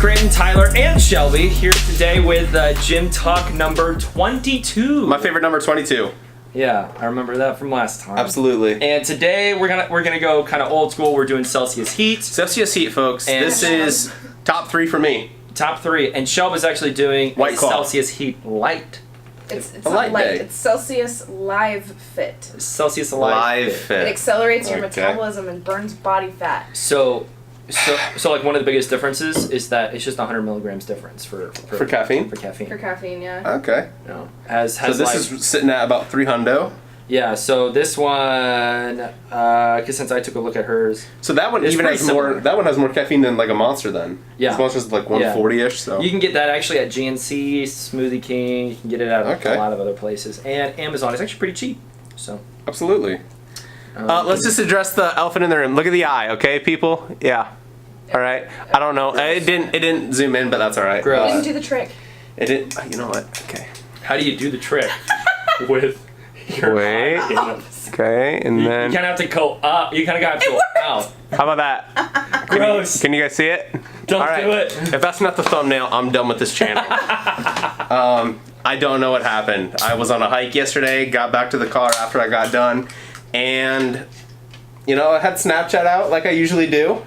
Scranton, Tyler, and Shelby here today with Gym Talk number 22. My favorite number, 22. Yeah, I remember that from last time. Absolutely. And today we're gonna go kind of old school. We're doing Celsius Heat. Celsius Heat, folks. And this is top 3 for me. Top 3. And Shelby's actually doing White a Claw. Celsius Heat Light. It's A not light light. day. It's Celsius Live Fit. Celsius Live. Live It Fit. accelerates your Okay. metabolism and burns body fat. So like one of the biggest differences is that it's just 100 milligrams difference for caffeine? For caffeine. For caffeine, yeah. Okay. You know, has So this like, is sitting at about 3 hundo. yeah. So this one, because since I took a look at hers, So that one It's even pretty has more. similar. That one has more caffeine than like a Monster. Then. Yeah. This Monster's like 140ish. So. you can get that actually at GNC, Smoothie King. You can get it at Okay. a lot of other places, and Amazon. It's actually pretty cheap. So Absolutely. Let's just address the elephant in the room. Look at the eye, okay, people? Yeah. All right. I don't know. It didn't zoom in, but that's all right. Gross. Didn't do the trick. It didn't. You know what? Okay. how do you do the trick with your Wait. eye? Okay, and You then kind of have to go up. You kind of got to go out. how about that? Gross. Can you guys see it? Don't All right. do it. If that's not the thumbnail, I'm done with this channel. I don't know what happened. I was on a hike yesterday, got back to the car after I got done, and I had Snapchat out like I usually do,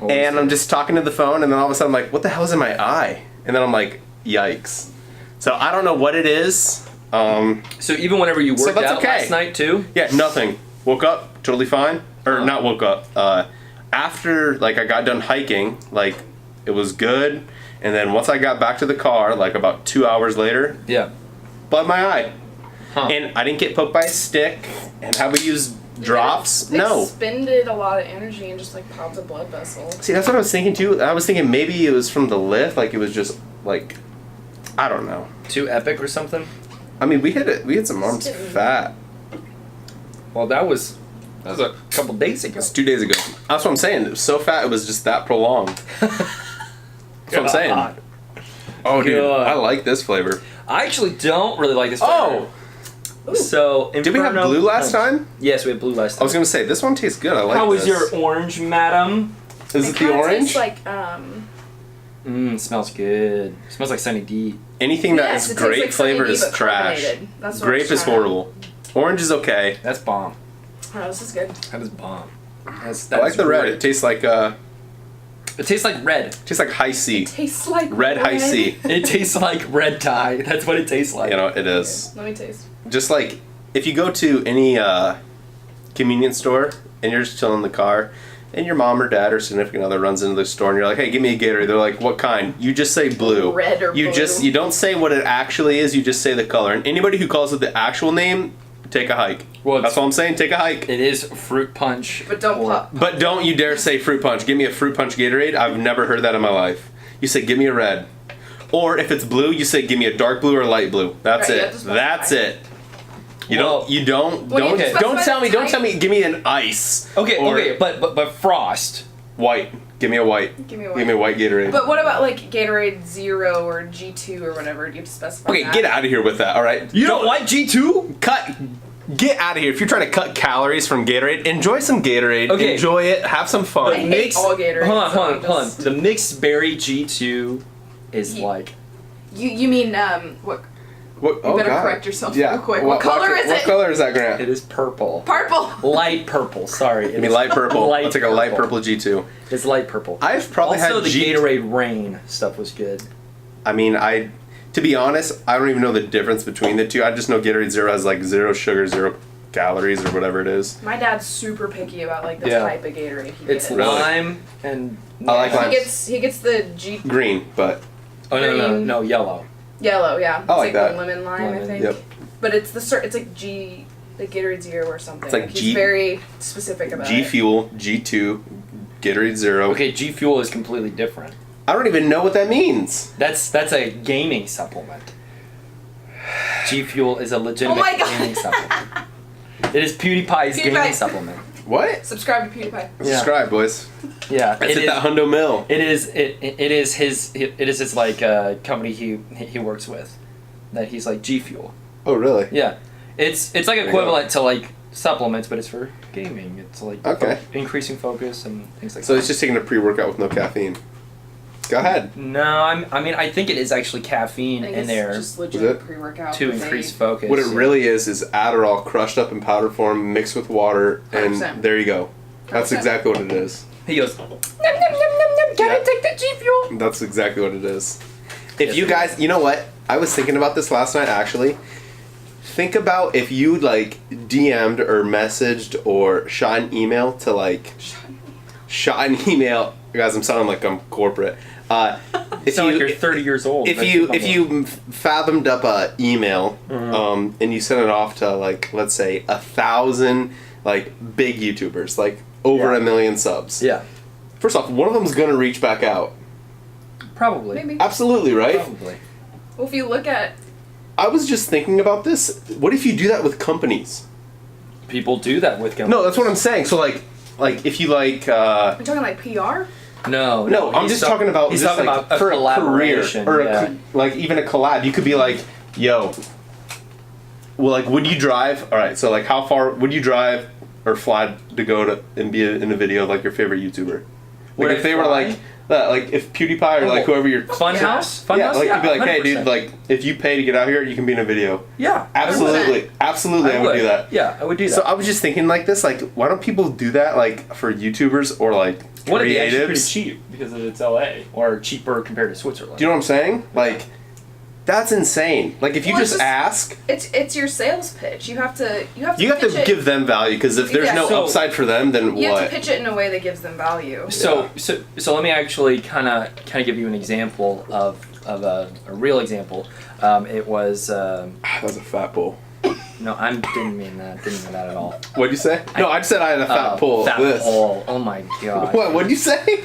and I'm just talking to the phone, and then all of a sudden I'm like, what the hell is in my eye? And then I'm like, yikes. So I don't know what it is. So even whenever you worked that's out okay. last night too. Yeah, nothing. Woke up, totally fine. Or not woke up. After, like, I got done hiking, like, it was good. And then once I got back to the car, like, about 2 hours later, Yeah. bled my eye. Huh. And I didn't get poked by a stick. And how we use drops? It No. expended a lot of energy and just like popped a blood vessel. See, that's what I was thinking, too. I was thinking maybe it was from the lift. Like, it was just, like, I don't know. Too epic or something. I mean, we had some arms fat. Well, that was a couple days ago. It's 2 days ago. That's what I'm saying. It was so fat, it was just that prolonged. That's what I'm saying. God. Oh, dude, God. I like this flavor. I actually don't really like this Oh, flavor. So did we have Inferno blue last Punch. time? Yes, we had blue last I time. was gonna say this one tastes good. I like. How was this. your orange, madam? Is it the kinda orange? tastes like Smells good. Smells like Sunny D. Anything that yes, is it tastes grape like Sunny flavor D, is but trash. carbonated. That's what I Grape was is trying to- horrible. Orange is okay. That's bomb. Oh, this is good. That is bomb. I like the red. It tastes like It tastes like red. high C. Tastes like Red high C. It tastes like red dye. That's what it tastes like. It is. Let me taste. Just like if you go to any convenience store and you're just chilling in the car, and your mom or dad or significant other runs into the store and you're like, hey, give me a Gatorade. They're like, what kind? You just say blue. Red or you blue. You don't say what it actually is, you just say the color. And anybody who calls it the actual name, take a hike. Well, that's what I'm saying, take a hike. It is fruit punch. But don't pop. But don't you dare say fruit punch. Give me a fruit punch Gatorade. I've never heard that in my life. You say, give me a red. Or if it's blue, you say, give me a dark blue or light blue. That's Right, you it. have to specify. That's it. Well, Well, you have to Don't tell me. Don't tell specify me. Give me an ice. Okay, Or okay, but Frost. white. Give me a white. Give me a white. Give me a white Gatorade. But what about like Gatorade Zero or G2 or whatever? Do you have to specify Okay, that? get out of here with that. All right. You don't like G2? Get out of here. If you're trying to cut calories from Gatorade, enjoy some Gatorade. Okay. Enjoy it. Have some I fun. hate all Gatorade. Hold on. The mixed berry G2 is Ye- like. You mean what? What, You better correct yourself real quick. What color is What it? color is that, Grant? It is purple. Purple. Light purple. Sorry. Give me light purple. I'll take a light purple G2. It's light purple. I've probably also had the Gatorade Rain stuff was good. I mean, to be honest, I don't even know the difference between the two. I just know Gatorade Zero has like 0 sugar, 0 calories, or whatever it is. My dad's super picky about like the Yeah. type of Gatorade he It's gets. Really? lime and. I like lime. He gets the G Green, but Oh no green. yellow. yellow, yeah. It's I like like that. the lemon lime, I Lemon. think. Yep. But it's it's like G, like Gatorade Zero or something. It's like he's G- very specific about G it. Fuel, G2, Gatorade Zero. Okay, G Fuel is completely different. I don't even know what that means. That's a gaming supplement. G Fuel is a legitimate Oh my God. gaming supplement. It is PewDiePie's gaming PewDiePie. supplement. What? Subscribe to PewDiePie. Yeah. Subscribe, boys. Yeah, That's at that Hundo Mill. It is his like company he works with, that he's like G Fuel. Oh, really? Yeah, it's like you equivalent to like supplements, but it's for gaming. It's like Okay. increasing focus and things like So that. it's just taking a pre-workout with no caffeine. Go ahead. No, I mean, I think it is actually caffeine I think in it's there just it? legit pre-workout. to that they- increase focus. What it really is Adderall crushed up in powder form, mixed with water, and 100%. there you go. That's 100%. exactly what it is. He goes, nom, nom, nom, nom, nom, gotta Yeah. take the G Fuel. That's exactly what it is. If Yes, you it guys, you know what? I was thinking about this last night actually. Think about if you like DM'd or messaged or shot an email to like shot an email. Guys, I'm sounding like I'm corporate. If sound like you're 30 years old. if you fathomed up a email and you sent it off to like let's say 1,000 like big YouTubers like over Yeah. 1 million subs. Yeah, First off, one of them's gonna reach back out. probably. Maybe. Absolutely, right? Probably. Well, if you look at I was just thinking about this. What if you do that with companies? People do that with companies. No, that's what I'm saying. So like if you like I'm talking like PR. No, no, I'm he's just talking about he's just talking like about a for collaboration. a career or yeah. like even a collab. You could be like, yo, well, like, would you drive? All right, so like, how far would you drive or fly to go to and be in a video of like your favorite YouTuber? Like Would if I they were fly? like if PewDiePie or like whoever you're Funhouse? yeah, Funhouse? like you'd be like, hey, 100%. dude, like if you pay to get out here, you can be in a video. Yeah, Absolutely, absolutely, I would do that. Yeah, I would do that. So I was just thinking like this, like why don't people do that like for YouTubers or like what if it's pretty creatives? cheap because it's LA or cheaper compared to Switzerland? Do you know what I'm saying? Like that's insane. Like if you Well, it's just just- ask, It's your sales pitch. You have to you have pitch to it- give them value because if there's Yeah, no so- upside for them, then You have what? to pitch it in a way that gives them value. So let me actually kind of give you an example of a real example. It was That was a fat pull. no, I didn't mean that at all. What'd you say? No, I just said I had a fat pull. Fat This. pull. Oh my god. What? What'd you say?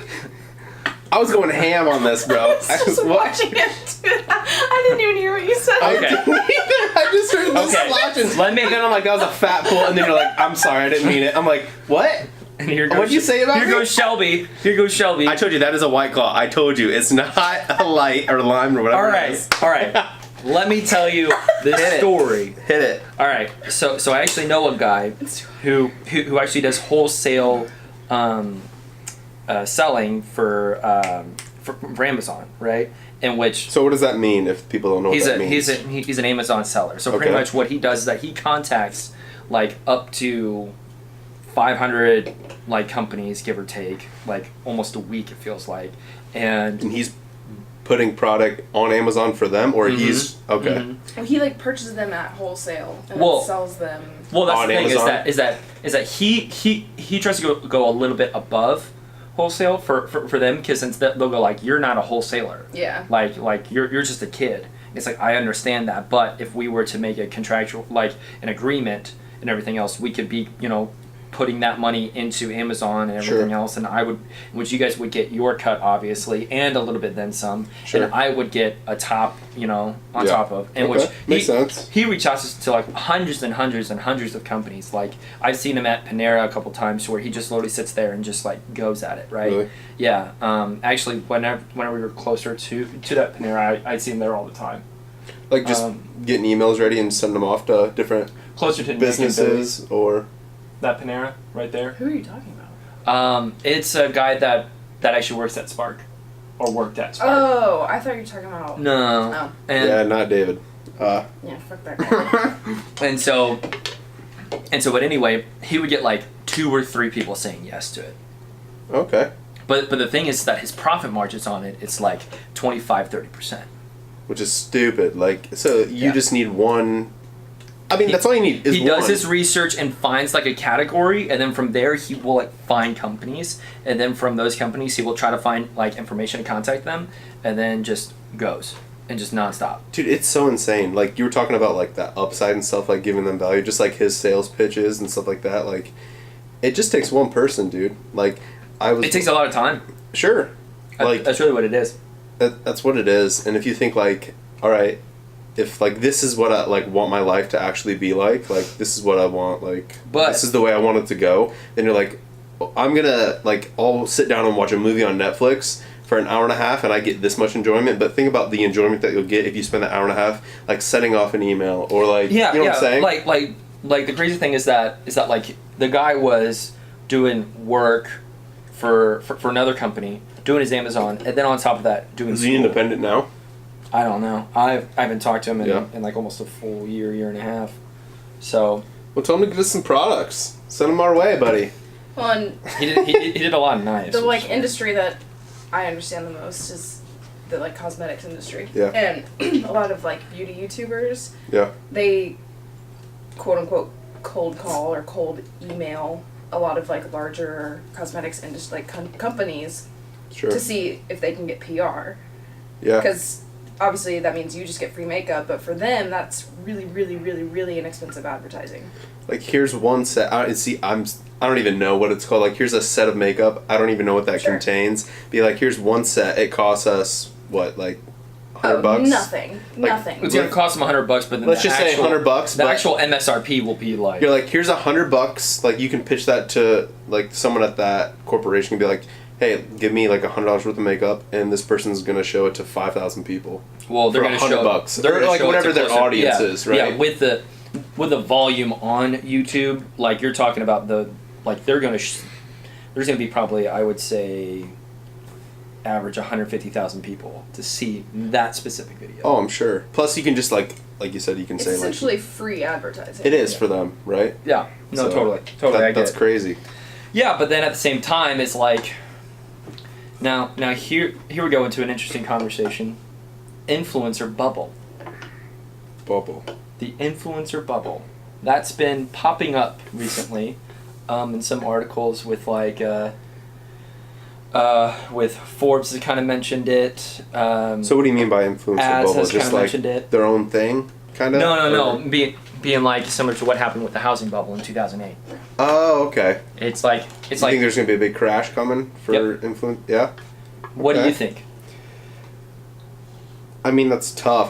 I was going ham on this, bro. I was just What? watching it do that. I didn't even hear what you said. I Okay. didn't either. I just heard this Okay. flashing. Let me- And then I'm like, that was a fat pull, and then you're like, I'm sorry, I didn't mean it. I'm like, what? And here goes, What'd you say about Here me? goes Shelby. Here goes Shelby. I told you that is a White Claw. I told you it's not a light or lime or whatever. all it right. is. All right. Let me tell you this Hit it. story. Hit it. All right, so I actually know a guy who actually does wholesale selling for Amazon, right? In which So what does that mean if people don't know what that means? he's an Amazon seller. So pretty Okay. much what he does is that he contacts like up to 500 like companies, give or take, like almost a week it feels like, and And he's putting product on Amazon for them, or he's okay. Mhm. Well, he like purchases them at wholesale and Well- sells them. Well, that's On the thing Amazon? is that he tries to go a little bit above wholesale for them because since they'll go like you're not a wholesaler, Yeah. like you're just a kid. It's like I understand that, but if we were to make a contractual like an agreement and everything else, we could be putting that money into Amazon and everything Sure. else, and which you guys would get your cut obviously, and a little bit then some, Sure. and I would get a top, on Yeah. top of, and Okay. which Makes sense. he reaches out to like hundreds and hundreds and hundreds of companies. Like I've seen him at Panera a couple times where he just literally sits there and just like goes at it, right? Really? Yeah. Actually, whenever we were closer to that Panera, I'd see him there all the time. Like just getting emails ready and sending them off to different Closer to businesses or. that Panera right there. Who are you talking about? It's a guy that actually works at Spark, or worked at Spark. Oh, I thought you were talking about. No. Oh. And Yeah, not David. Yeah, fuck that guy. and so, but anyway, he would get like 2 or 3 people saying yes to it. Okay. But the thing is that his profit margins on it's like 25-30%. Which is stupid. Like, so you Yeah. just need one. I mean, that's all you need is He one. does his research and finds like a category, and then from there he will like find companies, and then from those companies he will try to find like information and contact them, and then just goes and just nonstop. Dude, it's so insane. Like, you were talking about, like, that upside and stuff, like, giving them value. Just, like, his sales pitches and stuff like that. Like, it just takes one person, dude. Like, It takes a lot of time. Sure. Like, That's really what it is. that's what it is. And if you think, like, all right, if, like, this is what I, like, want my life to actually be like, this is what I want, like, But- this is the way I want it to go, then you're like, I'm gonna, like, I'll sit down and watch a movie on Netflix for an hour and a half and I get this much enjoyment, but think about the enjoyment that you'll get if you spend that hour and a half, like, setting off an email or, like, Yeah, you know what I'm saying? Like the crazy thing is that like the guy was doing work for another company doing his Amazon, and then on top of that, doing Is he school. independent now? I don't know. I haven't talked to him in, Yeah. in like almost a full year and a half. So Well, tell him to get us some products. Send them our way, buddy. Well, and he did a lot of knives. the which- like industry that I understand the most is the like cosmetics industry. Yeah. And a lot of like beauty YouTubers, Yeah. they quote unquote cold call or cold email a lot of like larger cosmetics industry like companies Sure. to see if they can get PR. Yeah. Because obviously that means you just get free makeup, but for them that's really, really, really, really inexpensive advertising. Like, here's one set. I don't even know what it's called. Like, here's a set of makeup. I don't even know what that Sure. contains. Be like, here's one set. It costs us what, like, $100? Nothing. Like, Nothing. It's gonna cost him $100, but then Let's the just say actual, $100. The but actual MSRP will be like. You're like, here's $100. Like, you can pitch that to like someone at that corporation and be like, hey, give me like $100 worth of makeup, and this person's gonna show it to 5,000 people. Well, they're for going to $100 show bucks. They're Or, gonna like, show it whatever to their closer- audience yeah, is, right? Yeah, with the volume on YouTube, like you're talking about they're going to there's going to be probably, I would say, average 150,000 people to see that specific video. Oh, I'm sure. Plus, you can just like you said, you can It's say like essentially free advertising. it is for them, right? Yeah, no, So, totally, I get That's it. crazy. Yeah, but then at the same time, it's like now here we go into an interesting conversation. Influencer bubble. Bubble. The influencer bubble. That's been popping up recently in some articles with like with Forbes has kind of mentioned it. So what do you mean by influencer Ads bubble? has Just kinda like mentioned it. their own thing, kind of? No. Being like similar to what happened with the housing bubble in 2008. Oh, okay. It's like You think there's gonna be a big crash coming for Yep. influence? Yeah. what do okay. you think? I mean, that's tough.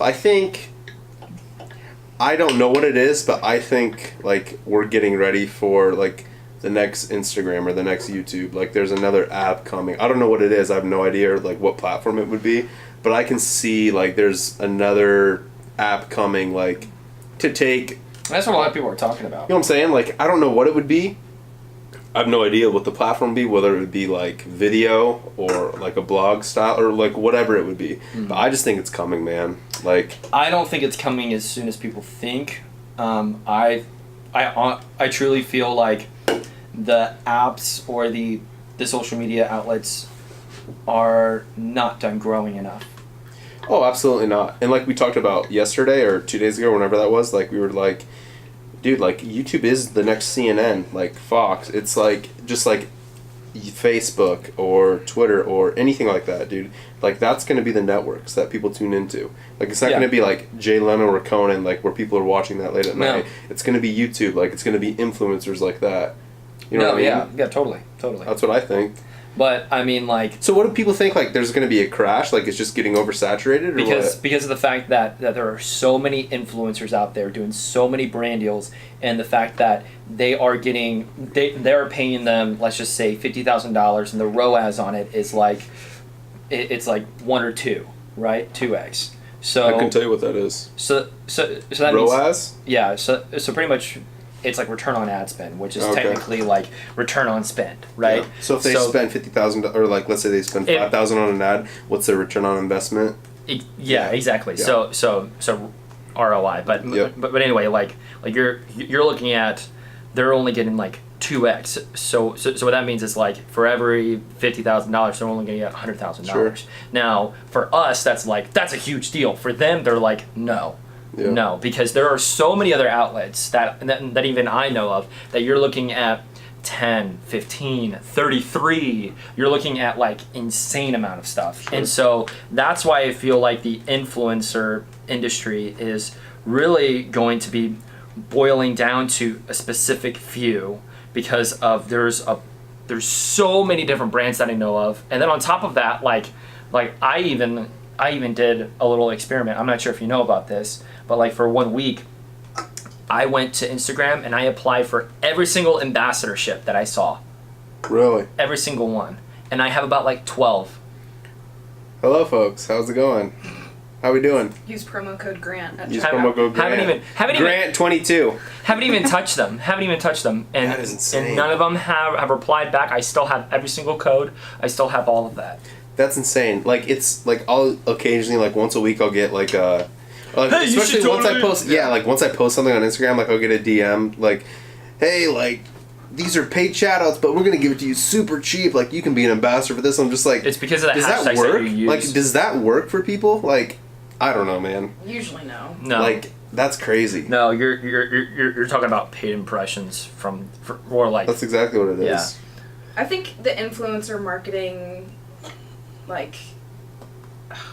I don't know what it is, but I think like we're getting ready for like the next Instagram or the next YouTube. Like there's another app coming. I don't know what it is. I have no idea like what platform it would be, but I can see like there's another app coming like to take. That's what a lot of people are talking about. You know what I'm saying? Like I don't know what it would be. I have no idea what the platform would be, whether it would be like video or like a blog style or like whatever it would be. But I just think it's coming, man. Like I don't think it's coming as soon as people think. I truly feel like the apps or the social media outlets are not done growing enough. oh, absolutely not. And like we talked about yesterday or 2 days ago, whenever that was, like we were like, dude, like YouTube is the next CNN, like Fox. It's like just like Facebook or Twitter or anything like that, dude. Like that's gonna be the networks that people tune into. Like it's not Yeah. gonna be like Jay Leno or Conan, like where people are watching that late at No. night. It's gonna be YouTube. Like it's gonna be influencers like that. You know No, what I mean? yeah, totally. That's what I think. But I mean, like, So what do people think? Like there's gonna be a crash? Like it's just getting oversaturated, or because what? because of the fact that there are so many influencers out there doing so many brand deals, and the fact that they are getting they're paying them, let's just say $50,000, and the ROAS on it is like it's like 1 or 2, right? 2x. So I can tell you what that is. so that means ROAS? yeah. So pretty much. It's like return on ad spend, which is Okay. technically like return on spend, right? Yeah. So if they spend $50,000, or like let's say they spend It- $5,000 on an ad, what's their return on investment? Yeah, exactly. Yeah. So ROI, but Yep. but anyway, like you're looking at they're only getting like 2x. So what that means is like for every $50,000, they're only going to get $100,000. Sure. Now for us, that's a huge deal. For them, they're like no. Yeah. No, because there are so many other outlets that even I know of that you're looking at 10, 15, 33. You're looking at like insane amount of stuff. Sure. And so that's why I feel like the influencer industry is really going to be boiling down to a specific few because of there's so many different brands that I know of. And then on top of that, like I even did a little experiment. I'm not sure if you know about this, but like for 1 week, I went to Instagram and I applied for every single ambassadorship that I saw. Really? Every single one. And I have about like 12. Hello, folks. How's it going? How we doing? Use promo code GRANT at Use checkout. promo code Grant. Haven't even Grant 22. haven't even touched them. And That is insane. and none of them have replied back. I still have every single code. I still have all of that. That's insane. Like, it's like I'll occasionally, like once a week, I'll get like Hey, you especially should once I totally- post, yeah, like once I post something on Instagram, like I'll get a DM like, hey, like these are paid shoutouts, but we're gonna give it to you super cheap. Like, you can be an ambassador for this. I'm just like, It's because of the does that hashtags work? that you use. Like, does that work for people? Like, I don't know, man. Usually no. no. Like, that's crazy. No, you're talking about paid impressions or like That's exactly what it is. Yeah. I think the influencer marketing, like,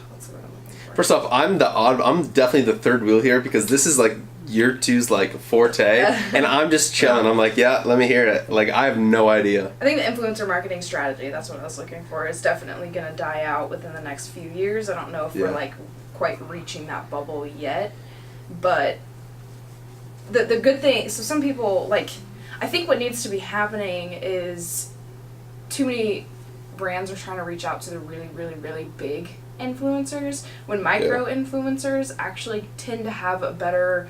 what's the word I'm looking for? First off, I'm definitely the third wheel here because this is like year two's like forte, and I'm just chilling. I'm like, yeah, let me hear it. Like, I have no idea. I think the influencer marketing strategy, that's what I was looking for, is definitely going to die out within the next few years. I don't know if Yeah. we're like quite reaching that bubble yet, but the good thing, so some people, like, I think what needs to be happening is too many brands are trying to reach out to the really, really, really big influencers when micro influencers actually tend to have a better,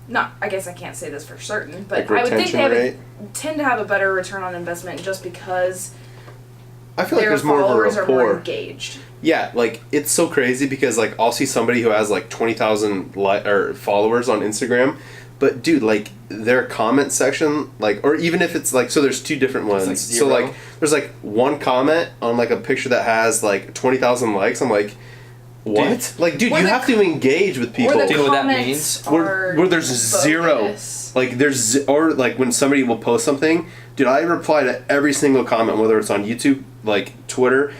not, I guess I can't say this for certain, but Like I would think they retention tend to have a better return on investment just because I feel like their there's more of a followers are more rapport. engaged. Yeah, like it's so crazy because like I'll see somebody who has like 20,000 or followers on Instagram, but dude, like their comment section, like, or even if it's like, so there's two different ones. like So zero. like there's like one comment on like a picture that has like 20,000 likes. I'm like, what? Like, dude, Where you the have to engage with people. Or the Do you know what that comments means? are Where there's zero. bogus. Like or like when somebody will post something, dude, I reply to every single comment, whether it's on YouTube, like Twitter,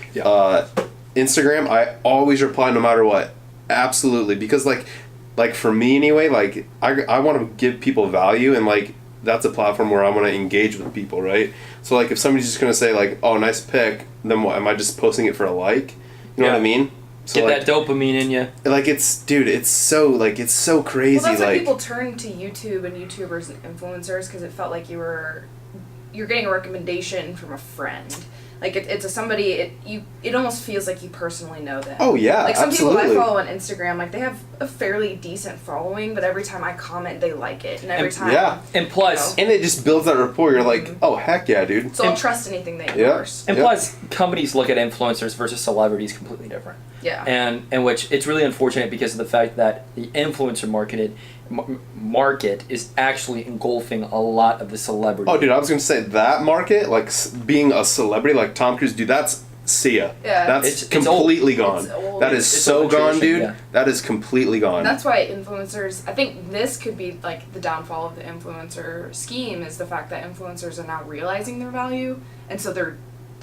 Instagram. I always reply no matter what. Absolutely, because like for me anyway, like I want to give people value, and like that's a platform where I want to engage with people, right? So like if somebody's just gonna say like, oh, nice pic, then what? Am I just posting it for a like? You know what I Yeah. mean? So get like, that dopamine in you. like it's so crazy. Well, that's why like people turn to YouTube and YouTubers and influencers, because it felt like you're getting a recommendation from a friend. Like it's somebody it almost feels like you personally know them. Oh, yeah, Like some absolutely. people I follow on Instagram, like they have a fairly decent following, but every time I comment, they like it, and every And- time, yeah. And plus, You and it just builds that rapport. You're like, Mm-hmm. oh heck yeah, dude. so I'll and- trust anything they Yeah. endorse. and Yep. plus, companies look at influencers versus celebrities completely different. Yeah. And in which it's really unfortunate because of the fact that the influencer market is actually engulfing a lot of the celebrities. Oh, dude, I was gonna say that market, like being a celebrity, like Tom Cruise, dude, that's see ya. Yeah. That's It's completely old. gone. It's old. That is It's so old gone, tradition, dude. yeah. That is completely gone. And that's why influencers, I think this could be like the downfall of the influencer scheme, is the fact that influencers are now realizing their value, and so they're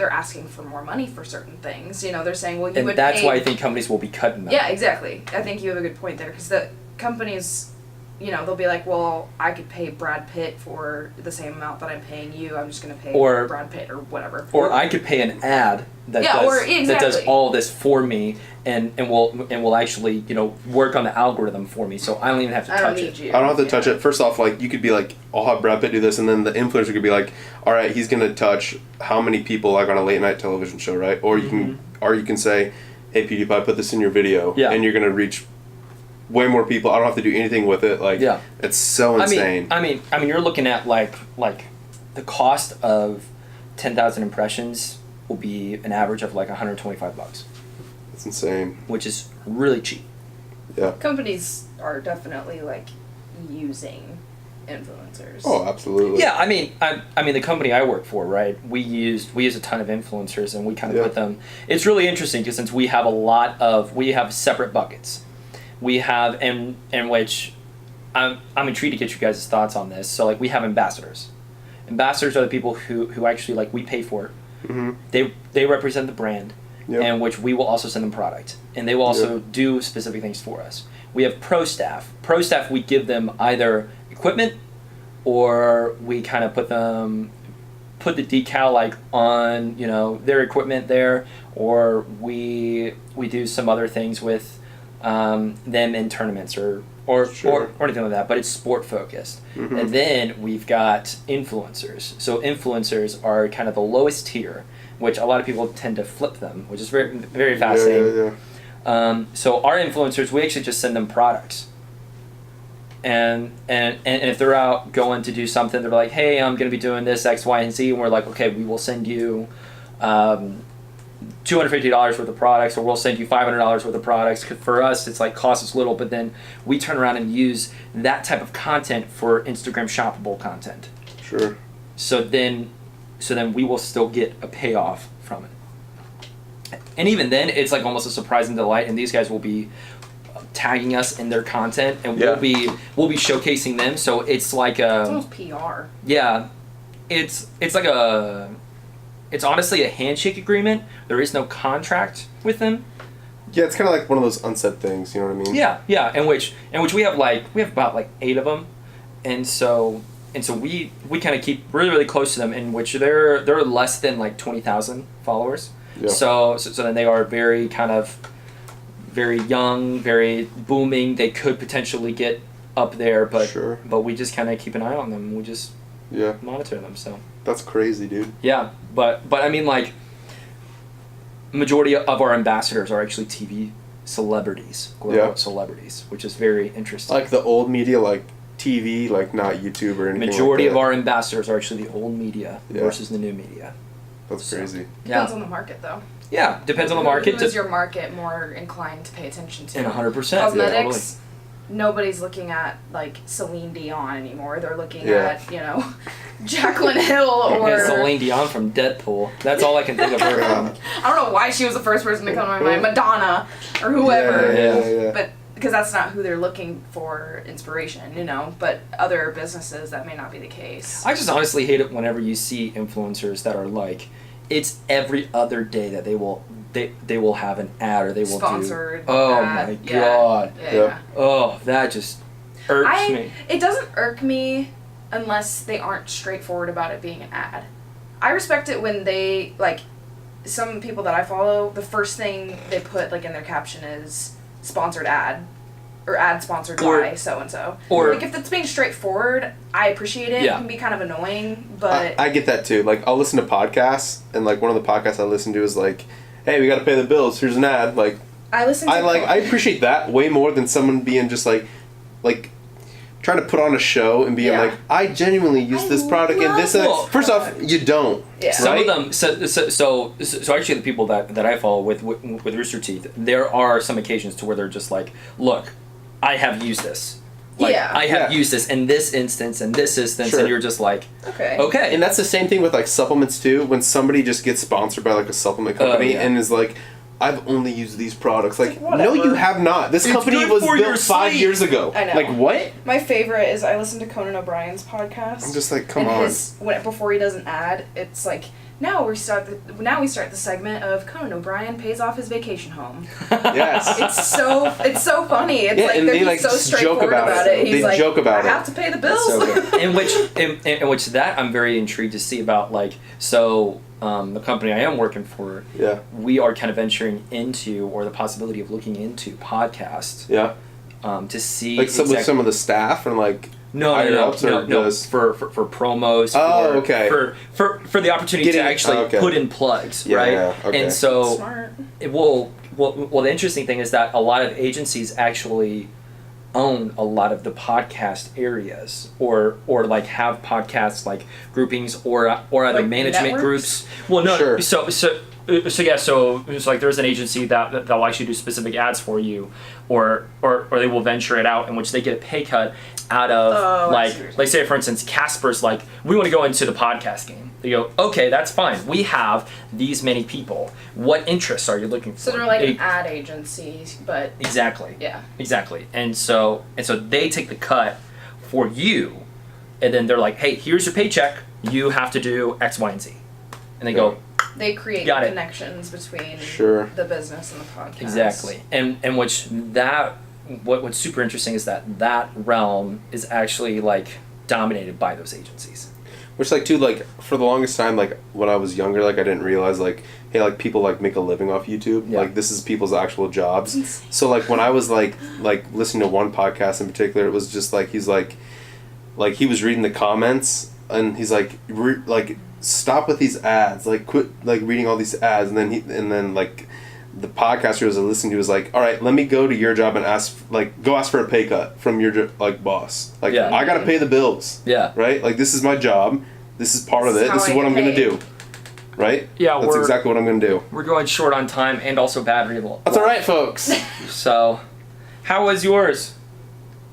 asking for more money for certain things. You know, they're saying, well, you and would that's pay. why I think companies will be cutting them. Yeah, exactly. I think you have a good point there, because the companies, you know, they'll be like, well, I could pay Brad Pitt for the same amount that I'm paying you. I'm just going to pay Or- Brad Pitt or whatever. Or I could pay an ad that Yeah, does or- that does exactly. all this for me and will actually, you know, work on the algorithm for me, so I don't even have to I don't touch need it. you. I don't have to Yeah. touch it. First off, like you could be like, I'll have Brad Pitt do this, and then the influencer could be like, all right, he's gonna touch how many people like on a late night television show, right? Or you can say, hey PewDiePie, put this in your video, Yeah. and you're gonna reach way more people. I don't have to do anything with it. Like, Yeah. it's so insane. I mean, you're looking at like the cost of 10,000 impressions will be an average of like $125, It's insane. which is really cheap. Yeah. Companies are definitely like using influencers. Oh, absolutely. Yeah, I mean, the company I work for, right? We use a ton of influencers, and we kind of Yeah. put them. It's really interesting because since we have separate buckets, we have in which I'm intrigued to get you guys' thoughts on this. So like we have ambassadors. Ambassadors are the people who actually like we pay for. Mm-hmm. They represent the brand, Yep. and which we will also send them product, and they will also do specific things for us. We have pro staff. Pro staff, we give them either equipment, or we kind of put the decal like on, you know, their equipment there, or we do some other things with them in tournaments or Sure. anything like that. But it's sport focused. Mhm. And then we've got influencers. So influencers are kind of the lowest tier, which a lot of people tend to flip them, which is very very fascinating. Yeah. So our influencers, we actually just send them products. And if they're out going to do something, they're like, hey, I'm going to be doing this X, Y, and Z, and we're like, okay, we will send you 2 $250 worth of products, or we'll send you $500 worth of products. 'Cause for us, it's like costs us little, but then we turn around and use that type of content for Instagram shoppable content. Sure. So then we will still get a payoff from it. And even then, it's like almost a surprise and delight. And these guys will be tagging us in their content, and Yeah. we'll be showcasing them. So it's like It's almost PR. yeah, it's honestly a handshake agreement. There is no contract with them. Yeah, it's kind of like one of those unsaid things. You know what I mean? Yeah, in which we have about like 8 of them, and so we kind of keep really really close to them. In which they're less than like 20,000 followers. Yeah. So then they are very kind of very young, very booming. They could potentially get up there, but Sure. but we just kind of keep an eye on them. We just Yeah. monitor them. So That's crazy, dude. yeah, but I mean like majority of our ambassadors are actually TV celebrities, quote Yeah. unquote celebrities, which is very interesting. Like the old media, like TV, like not YouTube or anything. Majority like of that. our ambassadors are actually the old media Yeah. versus the new media. That's So, crazy. Depends Yeah, on the market, though. yeah, depends on the market. Who is your market more inclined to pay attention to? And 100%. Cosmetics. Nobody's looking at like Celine Dion anymore. They're looking Yeah. at Jaclyn Hill or And Celine Dion from Deadpool. That's all I can think of her from. I don't know why she was the first person to come to my mind. Madonna or whoever. Yeah. But because that's not who they're looking for inspiration, But other businesses that may not be the case. I just honestly hate it whenever you see influencers that are like, it's every other day that they will have an ad or they will Sponsored do. Oh ad, my yeah. god. Yeah. Yep. Oh, that just irks me. It doesn't irk me unless they aren't straightforward about it being an ad. I respect it when they some people that I follow, the first thing they put in their caption is sponsored ad or ad sponsored Or- by so and so. or- If it's being straightforward, I appreciate it. Yeah. It can be kind of annoying, but I get that too. Like I'll listen to podcasts, and like one of the podcasts I listen to is like, "Hey, we got to pay the bills. Here's an ad." Like I listen to I appreciate that way more than someone being just like trying to put on a show and being Yeah. like, "I genuinely use this product and this." Well, First off, you don't. Yeah. Some Right? of them, so actually the people that I follow with Rooster Teeth, there are some occasions to where they're just like, look, I have used this. Like, Yeah. I have Yeah. used this in this instance, Sure. and you're just like, okay. okay. And that's the same thing with like supplements too. When somebody just gets sponsored by like a supplement company yeah. and is like, "I've only used these products." Like, Like, no, whatever. you have not. This It's company good was for built your 5 sleep. years ago. I know. Like what? My favorite is I listen to Conan O'Brien's podcast. I'm just like, come and on. Before he does an ad, it's like now we start the segment of Conan O'Brien pays off his vacation home. Yes. It's so funny. It's Yeah, like and they're they, like, so joke straightforward about it. it. He's They like, joke about I it. have to pay the bills. So good. in which that I'm very intrigued to see about the company I am working for. Yeah. We are kind of venturing into, or the possibility of looking into podcasts Yeah. to see Like with some of the staff and like higher ups or no, just for promos. Oh, for, okay. For the opportunity Getting- to actually okay. put in plugs, Yeah, right? yeah, okay. And so Smart. well, the interesting thing is that a lot of agencies actually own a lot of the podcast areas, or like have podcasts like groupings, or other Like management networks? groups. Well, no, Sure. so it's like there's an agency that will actually do specific ads for you, or they will venture it out in which they get a pay cut out of Oh, I see what you're saying. like say for instance Casper's like, we want to go into the podcast game. They go, okay, that's fine. We have these many people. What interests are you looking for? So they're like They- an ad agency, but exactly. yeah. Exactly. And so they take the cut for you, and then they're like, hey, here's your paycheck. You have to do X, Y, and Z. And they go, They create Got it. connections between Sure. the business and the podcast. exactly. And what's super interesting is that realm is actually like dominated by those agencies. Which like too, like for the longest time, like when I was younger, like I didn't realize like, hey, like people like make a living off YouTube. Yeah. Like this is people's actual jobs. So like when I was like listening to one podcast in particular, it was just like he's like he was reading the comments and he's like stop with these ads, like quit like reading all these ads, and then like the podcaster was listening to was like, all right, let me go to your job and ask for a pay cut from your boss. Like Yeah. I gotta pay the bills. Yeah. Right? Like this is my job. This is part of This is it. how This is I what get I'm gonna paid. do. right? Yeah, That's exactly what I'm gonna do. we're going short on time and also battery low. That's all right, folks. So, how was yours?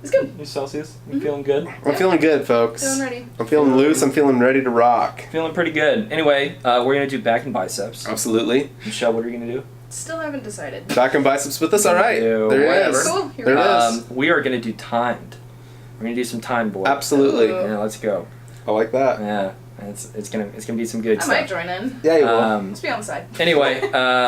It's good. New Celsius? You feeling good? I'm feeling good, folks. Feeling ready. I'm feeling loose. I'm feeling ready to rock. Feeling pretty good. Anyway, we're gonna do back and biceps. Absolutely. Michelle, what are you gonna do? Still haven't decided. Back and biceps with us. All right. Ew, There it whatever. is. Cool. Here There we it go. is. We are gonna do timed. We're gonna do some time, boy. Absolutely. Ooh. Yeah, let's go. I like that. Yeah, it's gonna be some good I stuff. might join in. Yeah, you will. Let's be on the side. Anyway,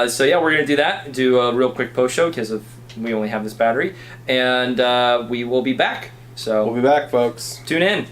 so yeah, we're gonna do that. Do a real quick post show because we only have this battery, and we will be back. So We'll be back, folks. tune in.